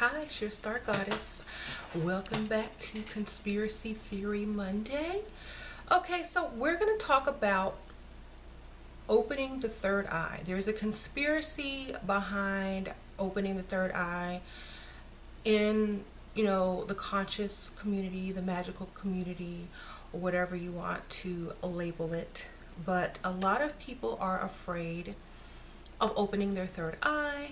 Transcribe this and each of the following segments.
Hi, it's your Star Goddess. Welcome back to Conspiracy Theory Monday. Okay, so we're going to talk about opening the third eye. There's a conspiracy behind opening the third eye in, the conscious community, the magical community, or whatever you want to label it. But a lot of people are afraid of opening their third eye.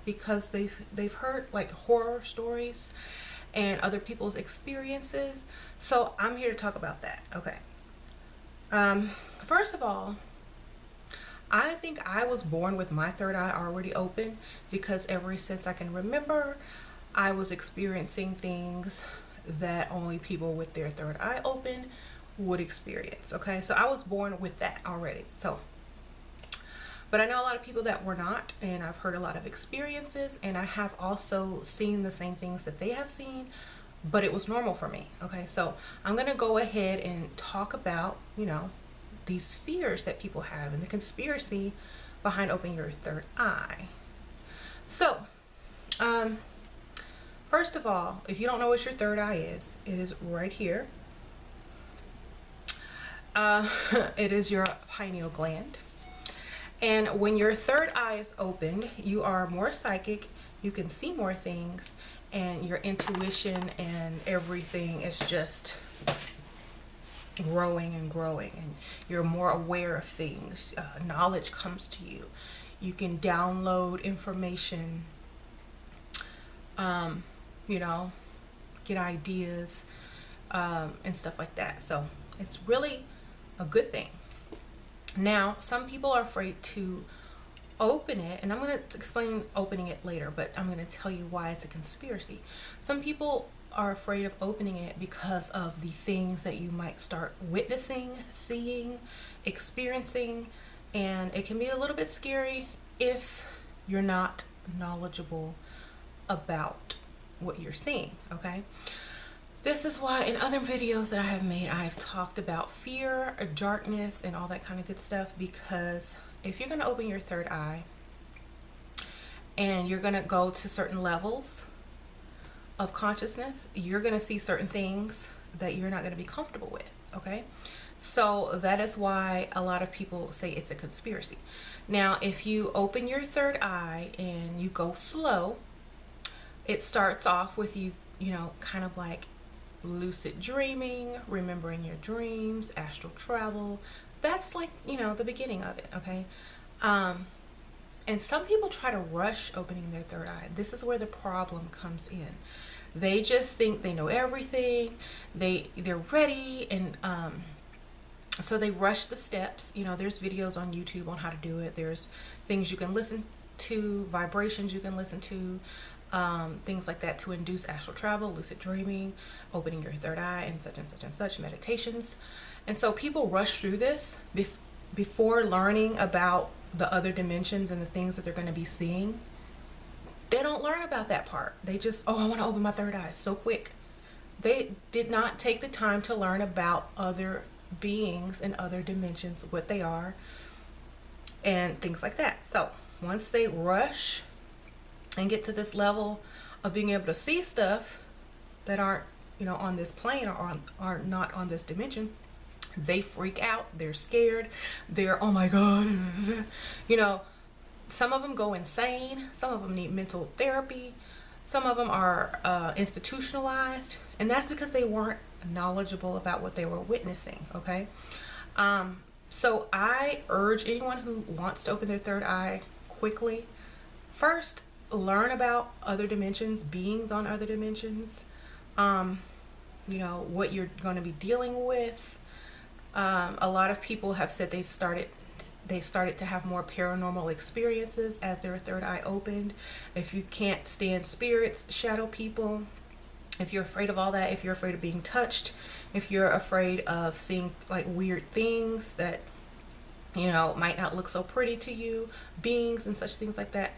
Because they've heard like horror stories and other people's experiences. So I'm here to talk about that. Okay. First of all, I think I was born with my third eye already open, because ever since I can remember, I was experiencing things that only people with their third eye open would experience. Okay, so I was born with that already. But I know a lot of people that were not, and I've heard a lot of experiences, and I have also seen the same things that they have seen, but it was normal for me. Okay, so I'm going to go ahead and talk about, these fears that people have and the conspiracy behind opening your third eye. So, first of all, if you don't know what your third eye is, it is right here. It is your pineal gland. And when your third eye is opened, you are more psychic, you can see more things, and your intuition and everything is just growing and growing, and you're more aware of things. Knowledge comes to you. You can download information, get ideas, and stuff like that. So it's really a good thing. Now, some people are afraid to open it, and I'm going to explain opening it later, but I'm going to tell you why it's a conspiracy. Some people are afraid of opening it because of the things that you might start witnessing, seeing, experiencing, and it can be a little bit scary if you're not knowledgeable about what you're seeing, okay? This is why in other videos that I have made, I've talked about fear, darkness, and all that kind of good stuff, because if you're going to open your third eye and you're going to go to certain levels of consciousness, you're going to see certain things that you're not going to be comfortable with, okay? So that is why a lot of people say it's a conspiracy. Now, if you open your third eye and you go slow, it starts off with you, kind of like lucid dreaming, remembering your dreams, astral travel. That's like, the beginning of it, okay? And some people try to rush opening their third eye. This is where the problem comes in. They just think they know everything. They're ready, and so they rush the steps. There's videos on YouTube on how to do it. There's things you can listen to, vibrations you can listen to, things like that to induce astral travel, lucid dreaming, opening your third eye, and such and such and such, meditations. And so people rush through this before learning about the other dimensions and the things that they're going to be seeing. They don't learn about that part. They just, I want to open my third eye so quick. They did not take the time to learn about other beings and other dimensions, what they are, and things like that. So once they rush and get to this level of being able to see stuff that aren't, on this plane, or are not on this dimension, they freak out. They're scared. They're, oh my God. Some of them go insane. Some of them need mental therapy. Some of them are institutionalized. And that's because they weren't knowledgeable about what they were witnessing, okay? So I urge anyone who wants to open their third eye quickly, first, learn about other dimensions, beings on other dimensions, what you're going to be dealing with. A lot of people have said they started to have more paranormal experiences as their third eye opened. If you can't stand spirits, shadow people, if you're afraid of all that, if you're afraid of being touched, if you're afraid of seeing like weird things that might not look so pretty to you, beings and such things like that,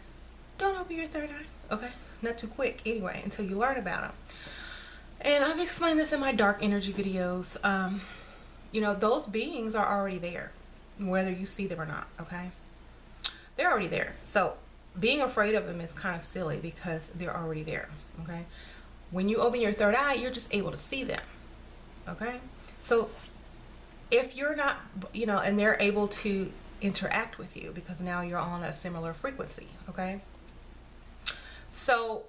don't open your third eye, okay? Not too quick anyway, until you learn about them. And I've explained this in my dark energy videos. Those beings are already there, whether you see them or not, okay? They're already there. So being afraid of them is kind of silly because they're already there. Okay, when you open your third eye, you're just able to see them. Okay, so if you're not, and they're able to interact with you because now you're on a similar frequency. Okay, so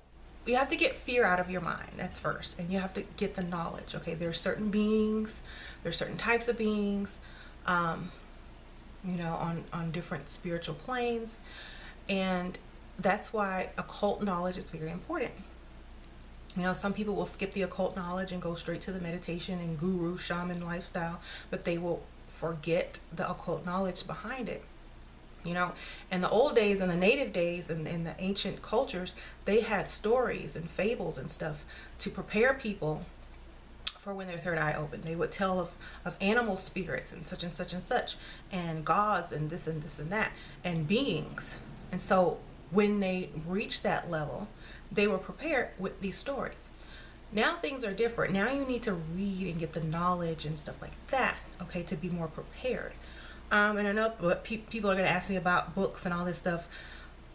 you have to get fear out of your mind. That's first, and you have to get the knowledge. Okay, there's certain beings, there's certain types of beings, on different spiritual planes, and that's why occult knowledge is very important. Some people will skip the occult knowledge and go straight to the meditation and guru shaman lifestyle, but they will forget the occult knowledge behind it. In the old days, in the native days, and in the ancient cultures, they had stories and fables and stuff to prepare people for when their third eye opened. They would tell of animal spirits and such and such and such, and gods and this and this and that, and beings. And so when they reached that level, they were prepared with these stories. Now things are different. Now you need to read and get the knowledge and stuff like that, okay, to be more prepared. And I know people are going to ask me about books and all this stuff.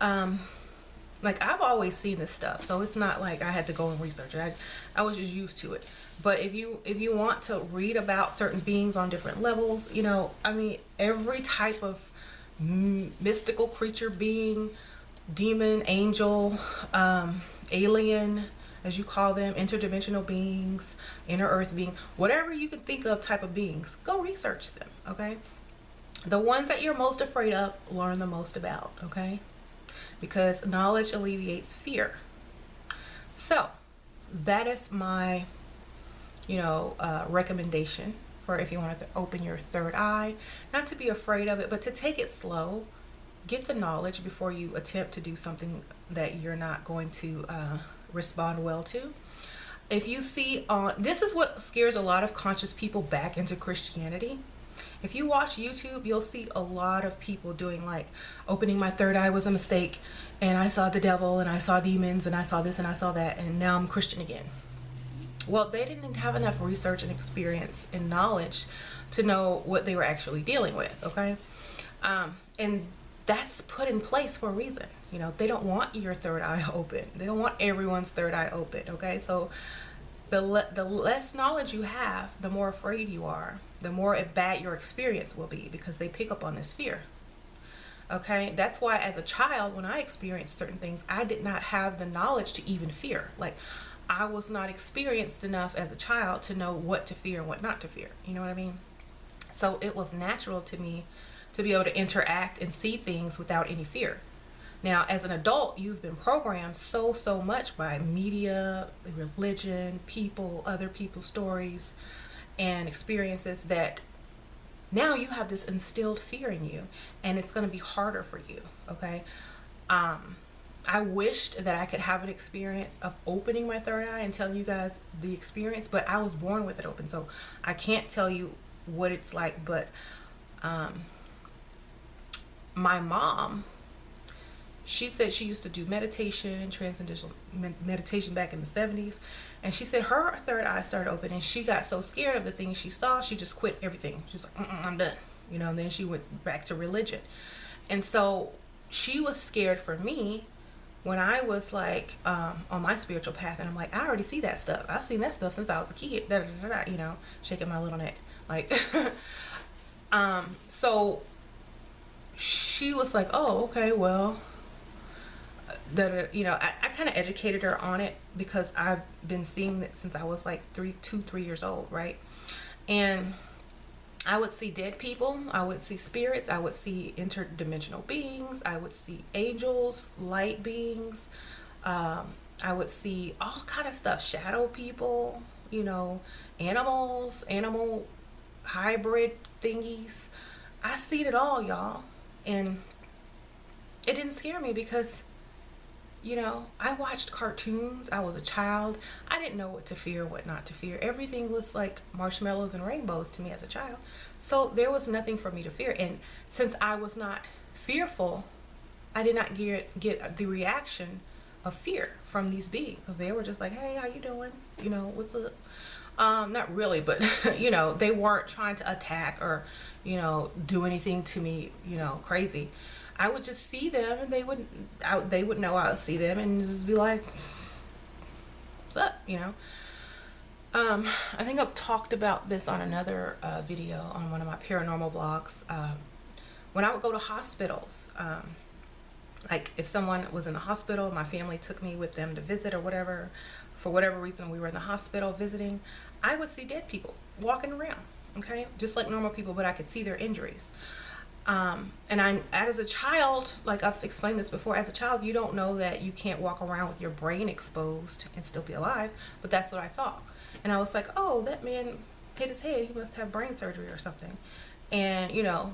Like, I've always seen this stuff, so it's not like I had to go and research it. I was just used to it. But if you want to read about certain beings on different levels, every type of mystical creature, being, demon, angel, alien, as you call them, interdimensional beings, inner earth being, whatever you can think of type of beings, go research them, okay? The ones that you're most afraid of, learn the most about, okay? Because knowledge alleviates fear. So that is my, recommendation for if you want to open your third eye. Not to be afraid of it, but to take it slow. Get the knowledge before you attempt to do something that you're not going to respond well to. If you see this is what scares a lot of conscious people back into Christianity. If you watch YouTube, you'll see a lot of people doing like, opening my third eye was a mistake, and I saw the devil, and I saw demons, and I saw this, and I saw that, and now I'm Christian again. Well, they didn't have enough research and experience and knowledge to know what they were actually dealing with, okay? And that's put in place for a reason. They don't want your third eye open. They don't want everyone's third eye open, okay? So the less knowledge you have, the more afraid you are, the more bad your experience will be, because they pick up on this fear. Okay, that's why as a child, when I experienced certain things, I did not have the knowledge to even fear. Like, I was not experienced enough as a child to know what to fear and what not to fear. You know what I mean? So it was natural to me to be able to interact and see things without any fear. Now, as an adult, you've been programmed so much by media, religion, people, other people's stories and experiences that now you have this instilled fear in you, and it's going to be harder for you, okay? I wished that I could have an experience of opening my third eye and tell you guys the experience, but I was born with it open, so I can't tell you what it's like. But my mom, she said she used to do meditation, transcendental meditation back in the 70s. And she said her third eye started open, and she got so scared of the things she saw, she just quit everything. She's like, I'm done. And then she went back to religion. And so she was scared for me when I was like on my spiritual path. And I'm like, I already see that stuff. I've seen that stuff since I was a kid, shaking my little neck. Like, so she was like, oh, okay, well, I kind of educated her on it because I've been seeing it since I was like 3 years old, right? And I would see dead people, I would see spirits, I would see interdimensional beings, I would see angels, light beings, I would see all kind of stuff, shadow people, animals, animal hybrid thingies. I seen it all, y'all, and it didn't scare me because I watched cartoons. I was a child. I didn't know what to fear, what not to fear. Everything was like marshmallows and rainbows to me as a child. So there was nothing for me to fear. And since I was not fearful, I did not get the reaction of fear from these beings. Because they were just like, hey, how you doing? What's up? Not really, but, they weren't trying to attack or, do anything to me, crazy. I would just see them, and they would know I would see them, and just be like, "What's up?" You know. I think I've talked about this on another video on one of my paranormal vlogs. When I would go to hospitals, like if someone was in the hospital, my family took me with them to visit or whatever, for whatever reason we were in the hospital visiting, I would see dead people walking around, okay? Just like normal people, but I could see their injuries. And as a child, like I've explained this before, as a child, you don't know that you can't walk around with your brain exposed and still be alive, but that's what I saw. And I was like, oh, that man hit his head. He must have brain surgery or something. And, you know,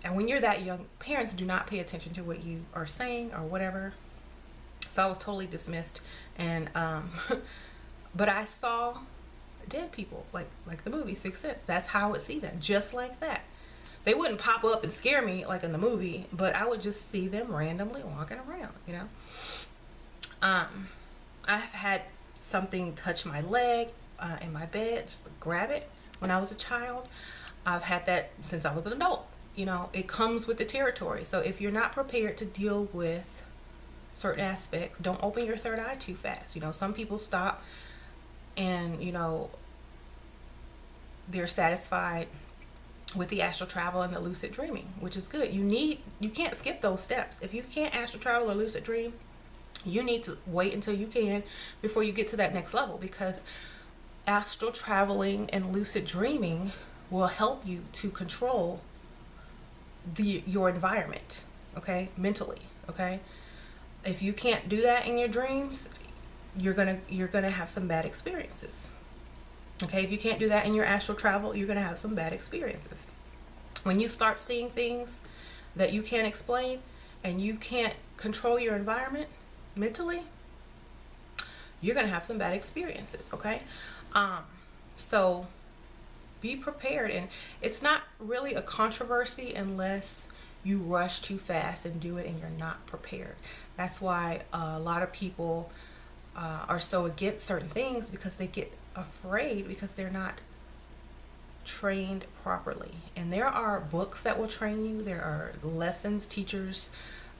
and when you're that young, parents do not pay attention to what you are saying or whatever. So I was totally dismissed. And, but I saw dead people, like the movie Sixth Sense. That's how I would see them, just like that. They wouldn't pop up and scare me like in the movie, but I would just see them randomly walking around, you know. I've had something touch my leg in my bed, just to grab it when I was a child. I've had that since I was an adult. You know, it comes with the territory. So if you're not prepared to deal with certain aspects, don't open your third eye too fast. You know, some people stop and, you know, they're satisfied with the astral travel and the lucid dreaming, which is good. You can't skip those steps. If you can't astral travel or lucid dream, you need to wait until you can before you get to that next level, because astral traveling and lucid dreaming will help you to control your environment, okay, mentally, okay? If you can't do that in your dreams, you're gonna have some bad experiences. Okay, if you can't do that in your astral travel, you're gonna have some bad experiences. When you start seeing things that you can't explain and you can't control your environment mentally, you're gonna have some bad experiences, okay? So be prepared. And it's not really a controversy unless you rush too fast and do it and you're not prepared. That's why a lot of people are so against certain things, because they get afraid because they're not trained properly. And there are books that will train you. There are lessons, teachers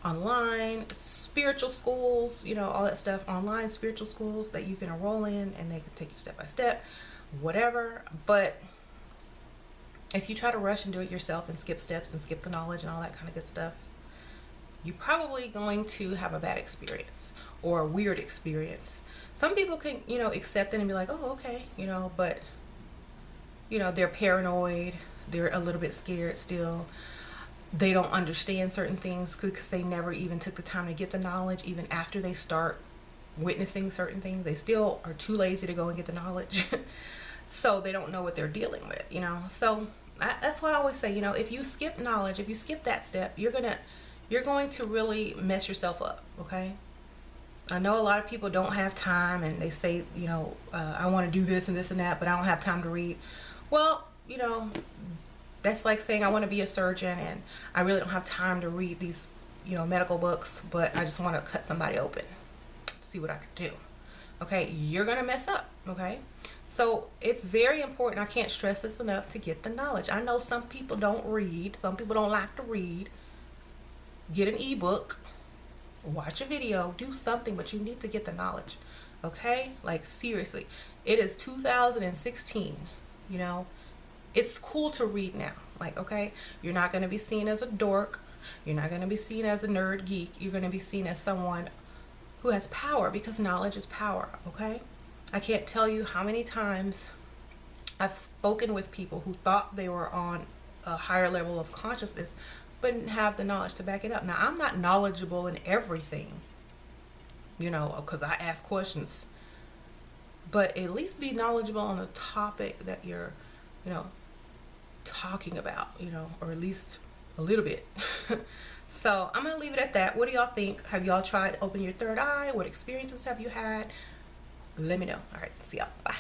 online, spiritual schools, you know, all that stuff, online spiritual schools that you can enroll in, and they can take you step by step, whatever. But if you try to rush and do it yourself and skip steps and skip the knowledge and all that kind of good stuff, you're probably going to have a bad experience or a weird experience. Some people can, you know, accept it and be like, oh, okay, you know, but, you know, they're paranoid. They're a little bit scared still. They don't understand certain things because they never even took the time to get the knowledge. Even after they start witnessing certain things, they still are too lazy to go and get the knowledge. So they don't know what they're dealing with, you know. So that's why I always say, you know, if you skip knowledge, if you skip that step, you're going to really mess yourself up, okay? I know a lot of people don't have time, and they say, you know, I want to do this and this and that, but I don't have time to read. Well, you know, that's like saying I want to be a surgeon and I really don't have time to read these, you know, medical books, but I just want to cut somebody open, see what I can do. Okay, you're gonna mess up, okay? So it's very important, I can't stress this enough, to get the knowledge. I know some people don't read, some people don't like to read. Get an ebook, watch a video, do something, but you need to get the knowledge, okay? Like, seriously, it is 2016, you know. It's cool to read now, like, okay? You're not going to be seen as a dork. You're not going to be seen as a nerd geek. You're going to be seen as someone who has power, because knowledge is power, okay? I can't tell you how many times I've spoken with people who thought they were on a higher level of consciousness but didn't have the knowledge to back it up. Now, I'm not knowledgeable in everything, you know, because I ask questions, but at least be knowledgeable on the topic that you're, you know, talking about, you know, or at least a little bit. So I'm gonna leave it at that. What do y'all think? Have y'all tried open your third eye? What experiences have you had? Let me know. All right, see y'all. Bye.